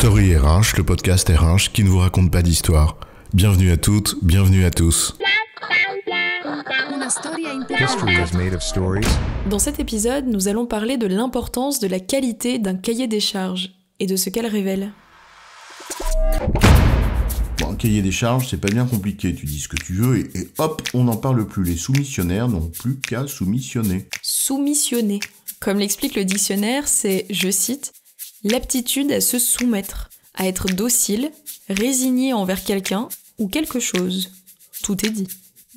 Story RH, le podcast RH qui ne vous raconte pas d'histoire. Bienvenue à toutes, bienvenue à tous. History is made of stories. Dans cet épisode, nous allons parler de l'importance de la qualité d'un cahier des charges et de ce qu'elle révèle. Bon, un cahier des charges, c'est pas bien compliqué, tu dis ce que tu veux et hop, on n'en parle plus. Les soumissionnaires n'ont plus qu'à soumissionner. Soumissionner. Comme l'explique le dictionnaire, c'est, je cite, « l'aptitude à se soumettre, à être docile, résigné envers quelqu'un ou quelque chose ». Tout est dit.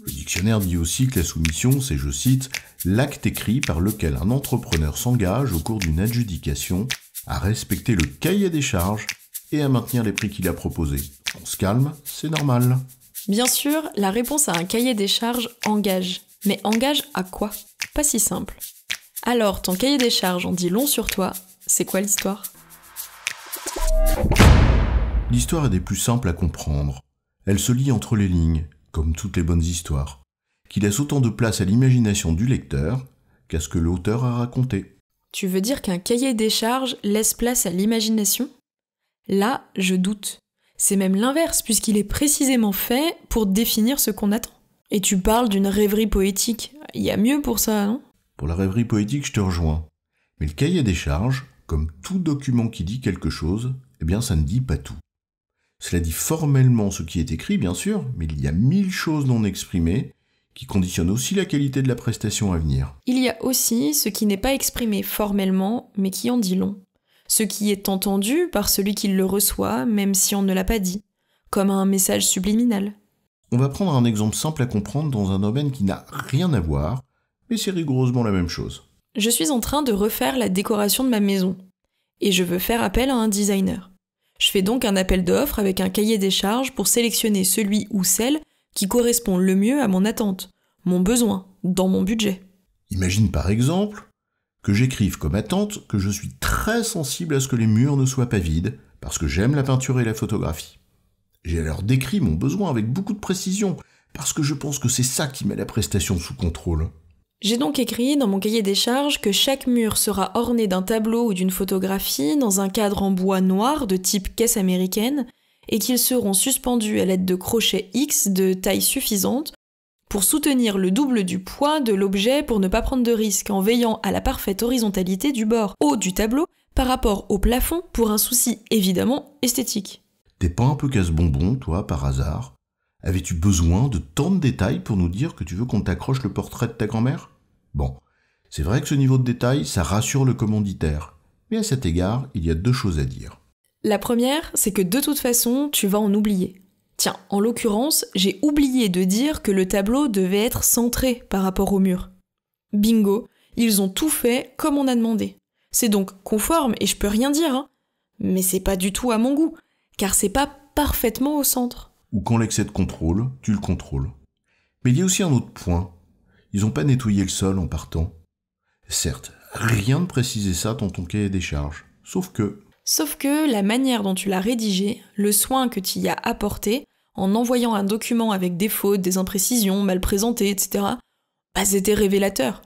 Le dictionnaire dit aussi que la soumission, c'est, je cite, « l'acte écrit par lequel un entrepreneur s'engage au cours d'une adjudication à respecter le cahier des charges et à maintenir les prix qu'il a proposés. On se calme, c'est normal. » Bien sûr, la réponse à un cahier des charges engage. Mais engage à quoi ? Pas si simple. Alors, ton cahier des charges en dit long sur toi, c'est quoi l'histoire ? L'histoire est des plus simples à comprendre. Elle se lit entre les lignes, comme toutes les bonnes histoires, qui laisse autant de place à l'imagination du lecteur qu'à ce que l'auteur a raconté. Tu veux dire qu'un cahier des charges laisse place à l'imagination ? Là, je doute. C'est même l'inverse, puisqu'il est précisément fait pour définir ce qu'on attend. Et tu parles d'une rêverie poétique. Il y a mieux pour ça, non ? Pour la rêverie poétique, je te rejoins. Mais le cahier des charges, comme tout document qui dit quelque chose, eh bien ça ne dit pas tout. Cela dit formellement ce qui est écrit, bien sûr, mais il y a 1000 choses non exprimées qui conditionnent aussi la qualité de la prestation à venir. Il y a aussi ce qui n'est pas exprimé formellement, mais qui en dit long. Ce qui est entendu par celui qui le reçoit, même si on ne l'a pas dit, comme un message subliminal. On va prendre un exemple simple à comprendre dans un domaine qui n'a rien à voir, mais c'est rigoureusement la même chose. Je suis en train de refaire la décoration de ma maison, et je veux faire appel à un designer. Je fais donc un appel d'offres avec un cahier des charges pour sélectionner celui ou celle qui correspond le mieux à mon attente, mon besoin, dans mon budget. Imagine par exemple que j'écrive comme attente que je suis très sensible à ce que les murs ne soient pas vides, parce que j'aime la peinture et la photographie. J'ai alors décrit mon besoin avec beaucoup de précision, parce que je pense que c'est ça qui met la prestation sous contrôle. J'ai donc écrit dans mon cahier des charges que chaque mur sera orné d'un tableau ou d'une photographie dans un cadre en bois noir de type caisse américaine et qu'ils seront suspendus à l'aide de crochets X de taille suffisante pour soutenir le double du poids de l'objet pour ne pas prendre de risque en veillant à la parfaite horizontalité du bord haut du tableau par rapport au plafond pour un souci évidemment esthétique. T'es pas un peu casse-bonbon, toi, par hasard ? Avais-tu besoin de tant de détails pour nous dire que tu veux qu'on t'accroche le portrait de ta grand-mère ? Bon, c'est vrai que ce niveau de détail, ça rassure le commanditaire. Mais à cet égard, il y a 2 choses à dire. La première, c'est que de toute façon, tu vas en oublier. Tiens, en l'occurrence, j'ai oublié de dire que le tableau devait être centré par rapport au mur. Bingo, ils ont tout fait comme on a demandé. C'est donc conforme et je peux rien dire, hein. Mais c'est pas du tout à mon goût, car c'est pas parfaitement au centre. Ou quand l'excès de contrôle, tu le contrôles. Mais il y a aussi un autre point. Ils n'ont pas nettoyé le sol en partant. Certes, rien ne précisait ça dans ton cahier des charges. Sauf que la manière dont tu l'as rédigé, le soin que tu y as apporté, en envoyant un document avec des fautes, des imprécisions, mal présenté, etc., c'était révélateur.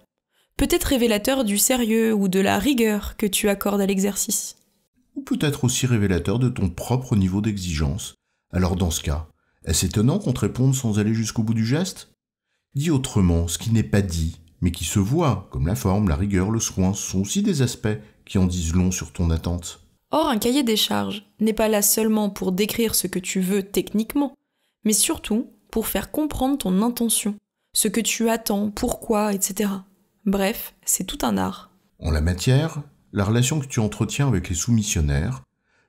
Peut-être révélateur du sérieux ou de la rigueur que tu accordes à l'exercice. Ou peut-être aussi révélateur de ton propre niveau d'exigence. Alors dans ce cas, est-ce étonnant qu'on te réponde sans aller jusqu'au bout du geste ? Dit autrement, ce qui n'est pas dit, mais qui se voit, comme la forme, la rigueur, le soin, sont aussi des aspects qui en disent long sur ton attente. Or, un cahier des charges n'est pas là seulement pour décrire ce que tu veux techniquement, mais surtout pour faire comprendre ton intention, ce que tu attends, pourquoi, etc. Bref, c'est tout un art. En la matière, la relation que tu entretiens avec les soumissionnaires,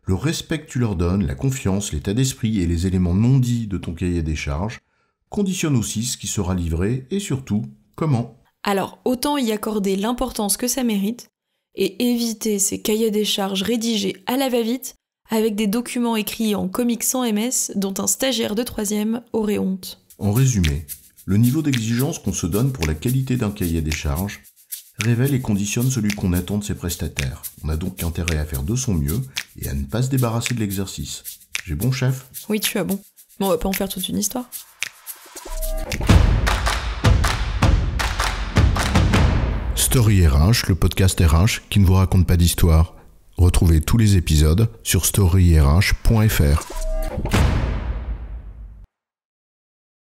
le respect que tu leur donnes, la confiance, l'état d'esprit et les éléments non dits de ton cahier des charges conditionnent aussi ce qui sera livré et surtout, comment. Alors, autant y accorder l'importance que ça mérite et éviter ces cahiers des charges rédigés à la va-vite avec des documents écrits en comics sans MS dont un stagiaire de 3e aurait honte. En résumé, le niveau d'exigence qu'on se donne pour la qualité d'un cahier des charges révèle et conditionne celui qu'on attend de ses prestataires. On a donc intérêt à faire de son mieux et à ne pas se débarrasser de l'exercice. J'ai bon, chef ? Oui, tu as bon. Mais on va pas en faire toute une histoire. Story RH, le podcast RH qui ne vous raconte pas d'histoire. Retrouvez tous les épisodes sur storyrh.fr.